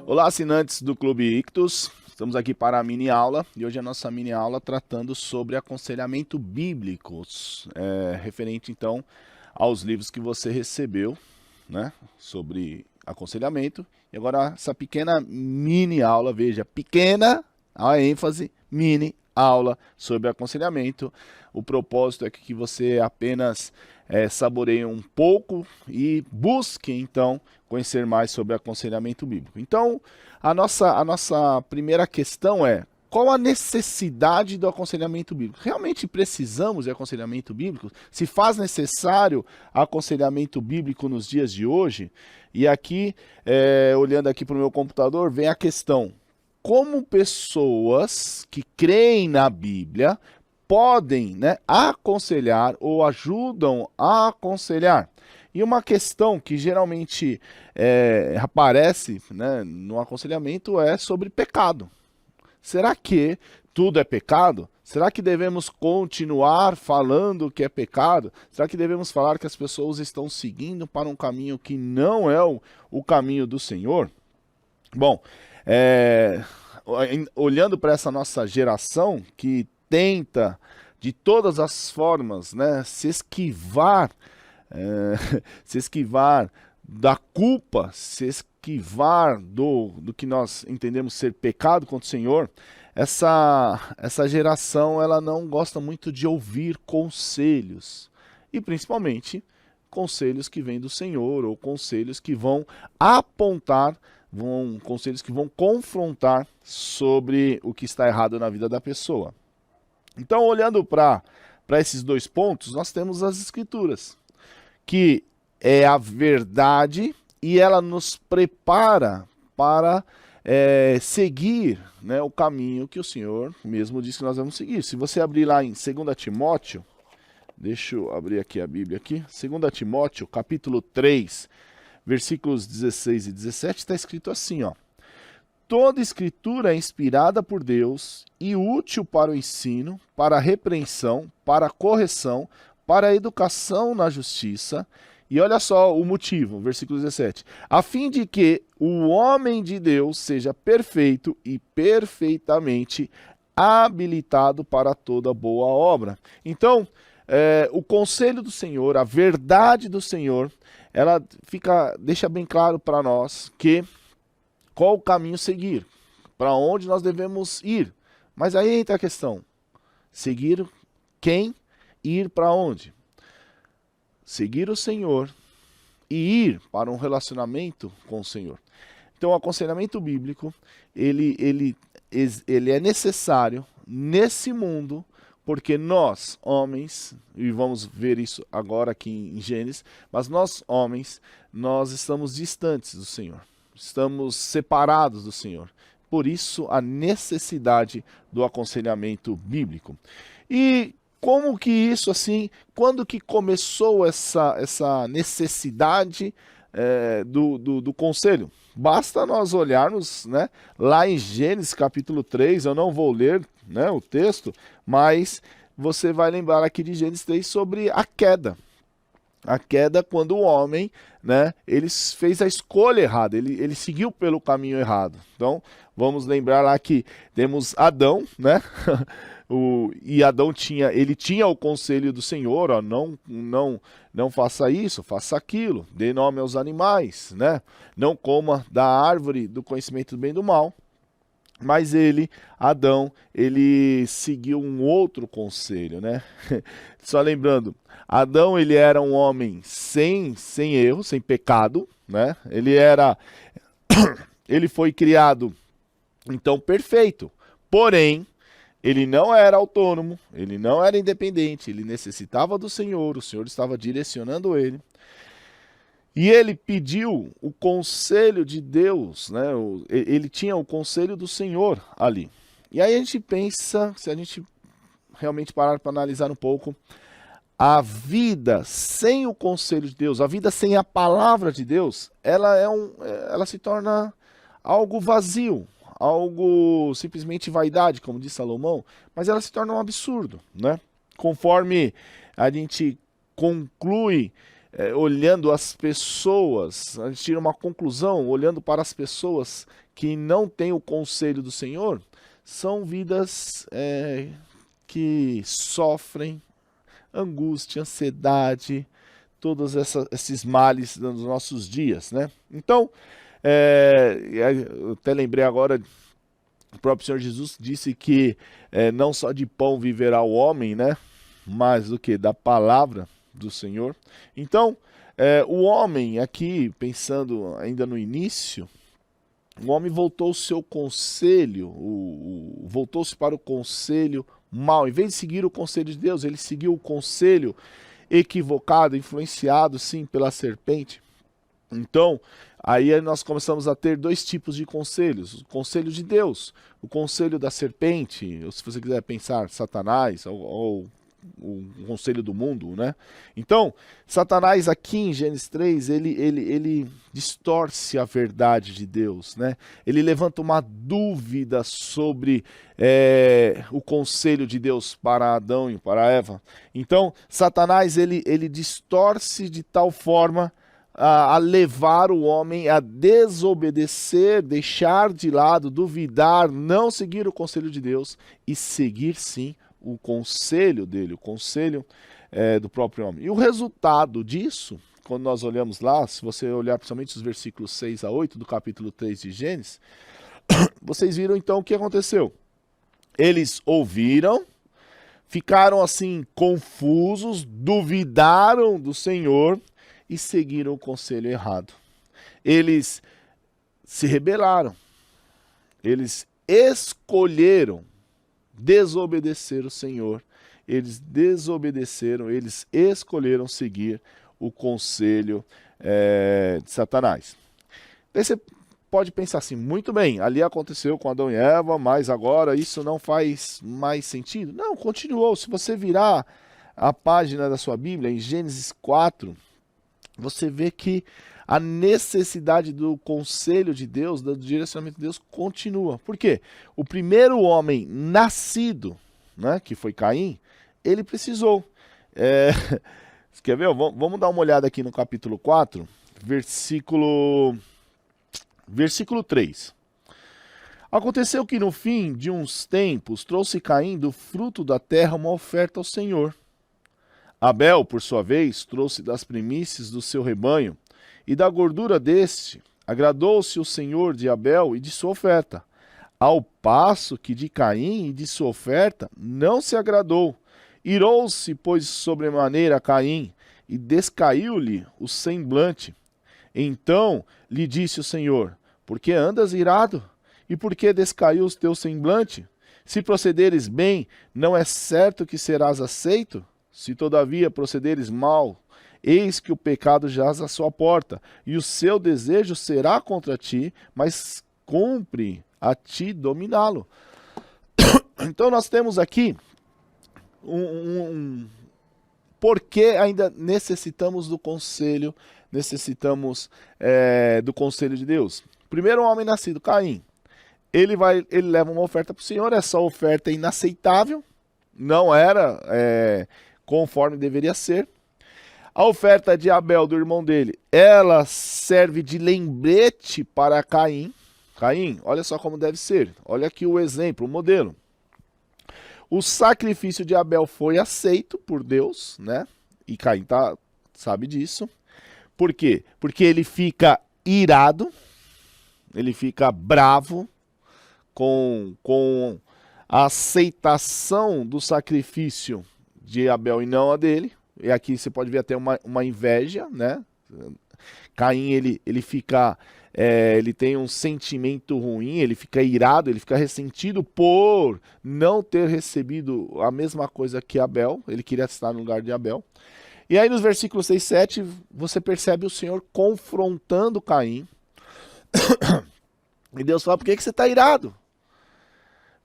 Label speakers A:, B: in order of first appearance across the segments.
A: Olá, assinantes do Clube Ictus, estamos aqui para a mini aula e hoje a nossa mini aula tratando sobre aconselhamento bíblico, referente então aos livros que você recebeu, né, sobre aconselhamento. E agora essa pequena mini aula, veja, pequena, a ênfase, mini aula sobre aconselhamento. O propósito é que você apenas saboreie um pouco e busque então conhecer mais sobre aconselhamento bíblico. Então, a nossa primeira questão é: qual a necessidade do aconselhamento bíblico? Realmente precisamos de aconselhamento bíblico? Se faz necessário aconselhamento bíblico nos dias de hoje? E aqui, olhando aqui para o meu computador, vem a questão: como pessoas que creem na Bíblia podem, né, aconselhar ou ajudam a aconselhar? E uma questão que geralmente aparece, né, no aconselhamento é sobre pecado. Será que tudo é pecado? Será que devemos continuar falando que é pecado? Será que devemos falar que as pessoas estão seguindo para um caminho que não é o caminho do Senhor? Bom, olhando para essa nossa geração que tenta de todas as formas, né, se esquivar da culpa, se esquivar do que nós entendemos ser pecado contra o Senhor, essa geração ela não gosta muito de ouvir conselhos, e principalmente conselhos que vêm do Senhor, ou conselhos que vão apontar, conselhos que vão confrontar sobre o que está errado na vida da pessoa. Então, olhando para esses dois pontos, nós temos as Escrituras, que é a verdade e ela nos prepara para seguir, né, o caminho que o Senhor mesmo disse que nós vamos seguir. Se você abrir lá em 2 Timóteo, deixa eu abrir aqui a Bíblia aqui, 2 Timóteo, capítulo 3, versículos 16 e 17, está escrito assim, ó: toda escritura é inspirada por Deus e útil para o ensino, para a repreensão, para a correção, para a educação na justiça. E olha só o motivo, versículo 17. A fim de que o homem de Deus seja perfeito e perfeitamente habilitado para toda boa obra. Então, o conselho do Senhor, a verdade do Senhor, ela deixa bem claro para nós que qual o caminho seguir, para onde nós devemos ir. Mas aí entra a questão: seguir quem? Ir para onde? Seguir o Senhor e ir para um relacionamento com o Senhor. Então, o aconselhamento bíblico, ele é necessário nesse mundo, porque nós, homens, e vamos ver isso agora aqui em Gênesis, mas nós, homens, nós estamos distantes do Senhor. Estamos separados do Senhor. Por isso, a necessidade do aconselhamento bíblico. E como que isso, assim, quando que começou essa necessidade do conselho? Basta nós olharmos, né, lá em Gênesis capítulo 3, eu não vou ler, né, o texto, mas você vai lembrar aqui de Gênesis 3 sobre a queda. A queda quando o homem, né, ele fez a escolha errada, ele seguiu pelo caminho errado. Então, vamos lembrar lá que temos Adão, né? E Adão tinha o conselho do Senhor, ó, não faça isso, faça aquilo, dê nome aos animais, né? Não coma da árvore do conhecimento do bem e do mal. Mas Adão, ele seguiu um outro conselho, né? Só lembrando, Adão, ele era um homem sem erro, sem pecado, né? Ele foi criado, então, perfeito. Porém, ele não era autônomo, ele não era independente, ele necessitava do Senhor, o Senhor estava direcionando ele. E ele pediu o conselho de Deus, né? Ele tinha o conselho do Senhor ali. E aí a gente pensa, se a gente realmente parar para analisar um pouco, a vida sem o conselho de Deus, a vida sem a palavra de Deus, ela se torna algo vazio, algo simplesmente vaidade, como diz Salomão, mas ela se torna um absurdo, né? Conforme a gente conclui olhando as pessoas, a gente tira uma conclusão, olhando para as pessoas que não têm o conselho do Senhor, são vidas que sofrem angústia, ansiedade, todos esses males dos nossos dias, né? Então, eu até lembrei agora, o próprio Senhor Jesus disse que não só de pão viverá o homem, né? Mas do que? Da palavra do Senhor. Então, o homem aqui, pensando ainda no início, o homem voltou o seu conselho, voltou-se para o conselho mal. Em vez de seguir o conselho de Deus, ele seguiu o conselho equivocado, influenciado, sim, pela serpente. Então, aí nós começamos a ter dois tipos de conselhos. O conselho de Deus, o conselho da serpente, ou se você quiser pensar, Satanás, ou o conselho do mundo, né? Então, Satanás aqui em Gênesis 3, ele distorce a verdade de Deus, né? Ele levanta uma dúvida sobre o conselho de Deus para Adão e para Eva. Então, Satanás, ele distorce de tal forma a levar o homem a desobedecer, deixar de lado, duvidar, não seguir o conselho de Deus e seguir sim o conselho dele, o conselho do próprio homem. E o resultado disso, quando nós olhamos lá, se você olhar principalmente os versículos 6 a 8 do capítulo 3 de Gênesis, vocês viram então o que aconteceu. Eles ouviram, ficaram assim confusos, duvidaram do Senhor e seguiram o conselho errado. Eles se rebelaram, eles escolheram desobedecer o Senhor, eles desobedeceram, eles escolheram seguir o conselho de Satanás. Daí você pode pensar assim, muito bem, ali aconteceu com Adão e Eva, mas agora isso não faz mais sentido? Não, continuou. Se você virar a página da sua Bíblia, em Gênesis 4, você vê que a necessidade do conselho de Deus, do direcionamento de Deus, continua. Por quê? O primeiro homem nascido, né, que foi Caim, ele precisou. Você quer ver? Vamos dar uma olhada aqui no capítulo 4, versículo 3. Aconteceu que no fim de uns tempos trouxe Caim do fruto da terra uma oferta ao Senhor. Abel, por sua vez, trouxe das primícias do seu rebanho, e da gordura deste agradou-se o Senhor de Abel e de sua oferta, ao passo que de Caim e de sua oferta não se agradou. Irou-se, pois, sobremaneira Caim, e descaiu-lhe o semblante. Então lhe disse o Senhor: por que andas irado? E por que descaiu o teu semblante? Se procederes bem, não é certo que serás aceito? Se todavia procederes mal, eis que o pecado jaz à sua porta, e o seu desejo será contra ti, mas cumpre a ti dominá-lo. Então nós temos aqui por que ainda necessitamos do conselho, do conselho de Deus. Primeiro, o homem nascido, Caim. Ele leva uma oferta para o Senhor, essa oferta é inaceitável, não era conforme deveria ser. A oferta de Abel, do irmão dele, ela serve de lembrete para Caim. Caim, olha só como deve ser. Olha aqui o exemplo, o modelo. O sacrifício de Abel foi aceito por Deus, né? E Caim sabe disso. Por quê? Porque ele fica irado, ele fica bravo com a aceitação do sacrifício de Abel e não a dele. E aqui você pode ver até uma inveja, né? Caim, ele fica, ele tem um sentimento ruim, ele fica irado, ele fica ressentido por não ter recebido a mesma coisa que Abel, ele queria estar no lugar de Abel. E aí nos versículos 6 e 7, você percebe o Senhor confrontando Caim. E Deus fala: por que você está irado?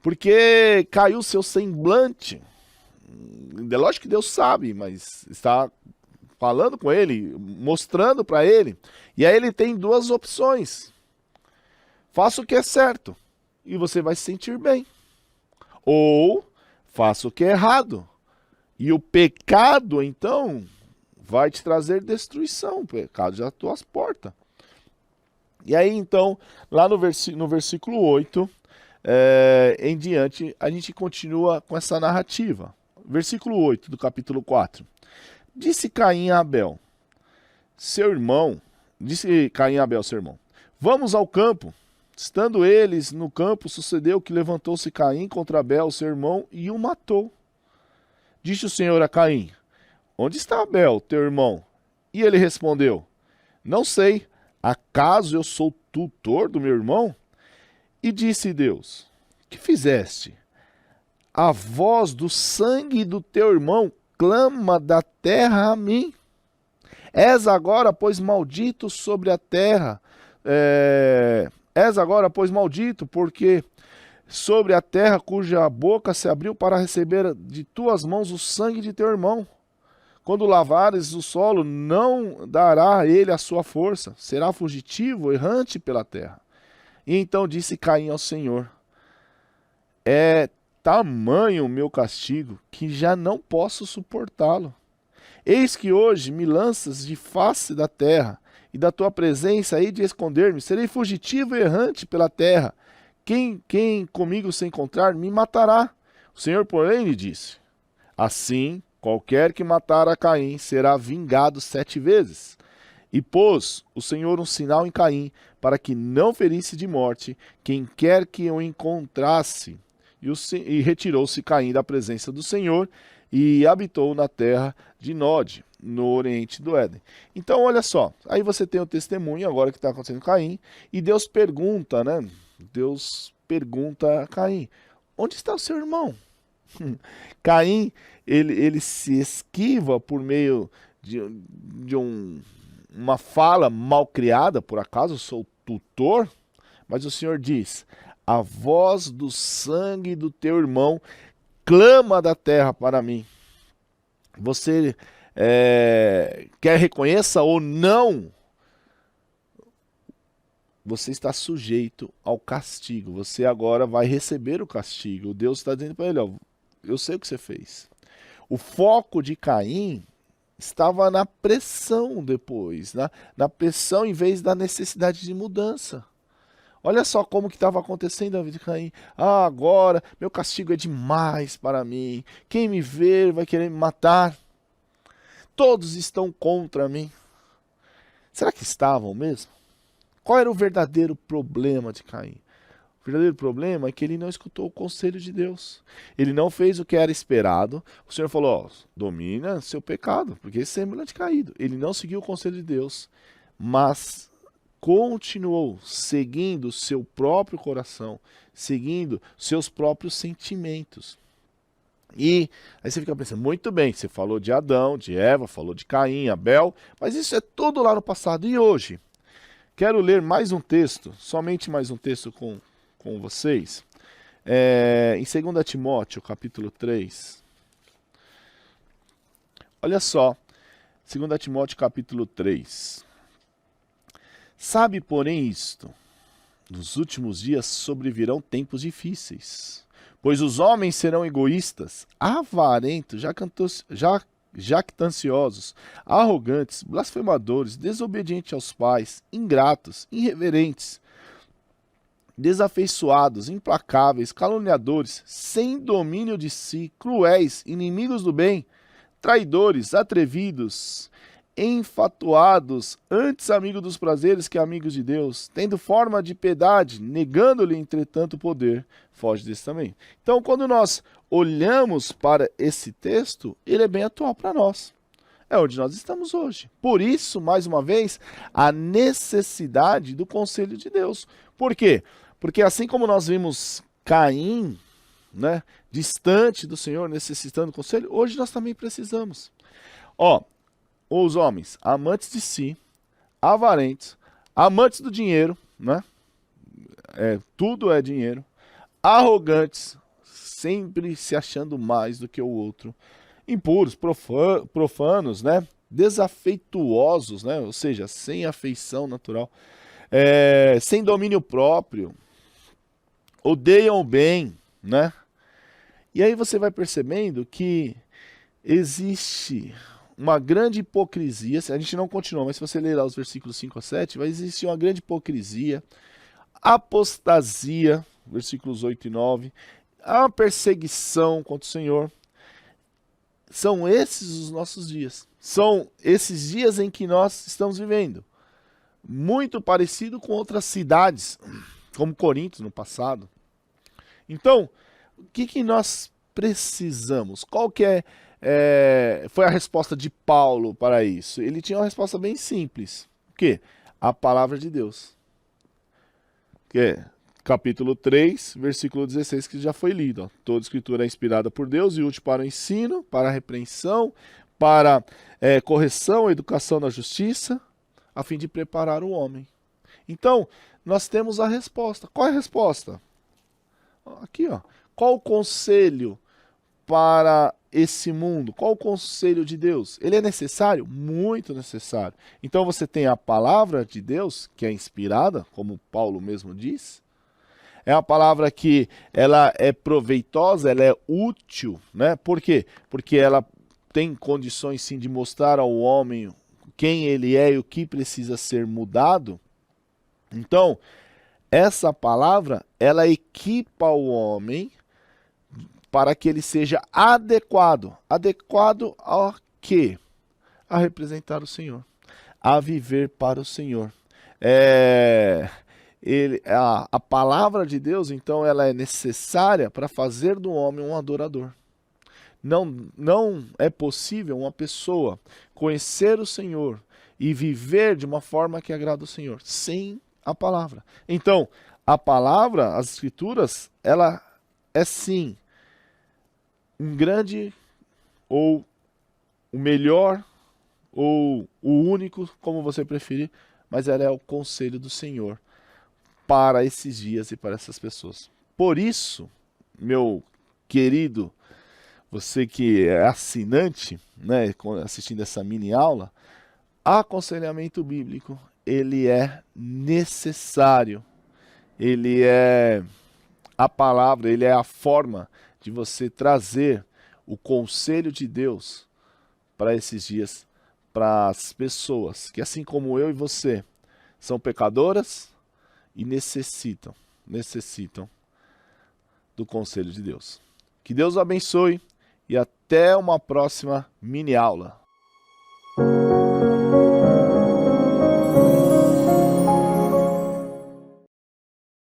A: Porque caiu o seu semblante. É lógico que Deus sabe, mas está falando com ele, mostrando para ele. E aí ele tem duas opções. Faça o que é certo e você vai se sentir bem. Ou faça o que é errado. E o pecado, então, vai te trazer destruição, o pecado já está às tuas portas. E aí então, lá no versículo 8, em diante, a gente continua com essa narrativa. Versículo 8 do capítulo 4. Disse Caim a Abel, seu irmão, vamos ao campo. Estando eles no campo, sucedeu que levantou-se Caim contra Abel, seu irmão, e o matou. Disse o Senhor a Caim, onde está Abel, teu irmão? E ele respondeu, não sei, acaso eu sou tutor do meu irmão? E disse Deus, que fizeste? A voz do sangue do teu irmão clama da terra a mim. És agora, pois, maldito sobre a terra. És agora, pois, maldito, porque sobre a terra cuja boca se abriu para receber de tuas mãos o sangue de teu irmão. Quando lavares o solo, não dará ele a sua força, será fugitivo, errante pela terra. E então disse Caim ao Senhor, é tamanho o meu castigo, que já não posso suportá-lo. Eis que hoje me lanças de face da terra, e da tua presença hei de esconder-me, serei fugitivo e errante pela terra. Quem comigo se encontrar, me matará. O Senhor, porém, lhe disse, assim, qualquer que matar a Caim será vingado 7 vezes. E pôs o Senhor um sinal em Caim, para que não ferisse de morte quem quer que o encontrasse. E retirou-se Caim da presença do Senhor, e habitou na terra de Nod, no oriente do Éden. Então, olha só, aí você tem o testemunho agora que está acontecendo com Caim, e Deus pergunta, né? Deus pergunta a Caim, onde está o seu irmão? Caim, ele se esquiva por meio de uma fala mal criada, por acaso sou tutor, mas o Senhor diz, a voz do sangue do teu irmão clama da terra para mim. Você quer reconheça ou não, você está sujeito ao castigo. Você agora vai receber o castigo. Deus está dizendo para ele, ó, eu sei o que você fez. O foco de Caim estava na pressão depois, na pressão em vez da necessidade de mudança. Olha só como que estava acontecendo a vida de Caim. Ah, agora meu castigo é demais para mim. Quem me ver vai querer me matar. Todos estão contra mim. Será que estavam mesmo? Qual era o verdadeiro problema de Caim? O verdadeiro problema é que ele não escutou o conselho de Deus. Ele não fez o que era esperado. O Senhor falou, ó, domina seu pecado, porque esse é semelhante caído. Ele não seguiu o conselho de Deus, mas continuou seguindo seu próprio coração, seguindo seus próprios sentimentos. E aí você fica pensando, muito bem, você falou de Adão, de Eva, falou de Caim, Abel, mas isso é tudo lá no passado. E hoje? Quero ler mais um texto, somente mais um texto com vocês. Em 2 Timóteo, capítulo 3. Olha só, 2 Timóteo, capítulo 3. Sabe, porém, isto, nos últimos dias sobrevirão tempos difíceis, pois os homens serão egoístas, avarentos, jactanciosos, arrogantes, blasfemadores, desobedientes aos pais, ingratos, irreverentes, desafeiçoados, implacáveis, caluniadores, sem domínio de si, cruéis, inimigos do bem, traidores, atrevidos, enfatuados, antes amigos dos prazeres que amigos de Deus, tendo forma de piedade, negando-lhe, entretanto, o poder. Foge desse também. Então, quando nós olhamos para esse texto, ele é bem atual para nós. É onde nós estamos hoje. Por isso, mais uma vez, a necessidade do conselho de Deus. Por quê? Porque assim como nós vimos Caim, né, distante do Senhor, necessitando do conselho, hoje nós também precisamos. Ó, os homens, amantes de si, avarentos, amantes do dinheiro, né? Tudo é dinheiro, arrogantes, sempre se achando mais do que o outro, impuros, profanos, né? Desafeituosos, né? Ou seja, sem afeição natural, sem domínio próprio, odeiam o bem, né? E aí você vai percebendo que existe uma grande hipocrisia. A gente não continua, mas se você ler lá os versículos 5 a 7, vai existir uma grande hipocrisia, apostasia, versículos 8 e 9, a perseguição contra o Senhor. São esses os nossos dias. São esses dias em que nós estamos vivendo. Muito parecido com outras cidades, como Corinto no passado. Então, o que nós precisamos? Qual que foi a resposta de Paulo para isso? Ele tinha uma resposta bem simples. O quê? A palavra de Deus. Que é capítulo 3, versículo 16, que já foi lido. Ó. Toda escritura é inspirada por Deus e útil para o ensino, para a repreensão, para correção, educação na justiça, a fim de preparar o homem. Então, nós temos a resposta. Qual é a resposta? Aqui, ó. Qual o conselho para esse mundo? Qual o conselho de Deus? Ele é necessário? Muito necessário. Então você tem a palavra de Deus, que é inspirada, como Paulo mesmo diz. É uma palavra que ela é proveitosa, ela é útil, né? Por quê? Porque ela tem condições sim de mostrar ao homem quem ele é e o que precisa ser mudado. Então, essa palavra, ela equipa o homem para que ele seja adequado. Adequado a quê? A representar o Senhor. A viver para o Senhor. A palavra de Deus, então, ela é necessária para fazer do homem um adorador. Não é possível uma pessoa conhecer o Senhor e viver de uma forma que agrada o Senhor sem a palavra. Então, a palavra, as escrituras, ela é sim um grande, ou o melhor, ou o único, como você preferir, mas ela é o conselho do Senhor para esses dias e para essas pessoas. Por isso, meu querido, você que é assinante, né, assistindo essa mini aula, aconselhamento bíblico, ele é necessário. Ele é a palavra, ele é a forma de você trazer o conselho de Deus para esses dias, para as pessoas que, assim como eu e você, são pecadoras e necessitam do conselho de Deus. Que Deus o abençoe e até uma próxima mini aula.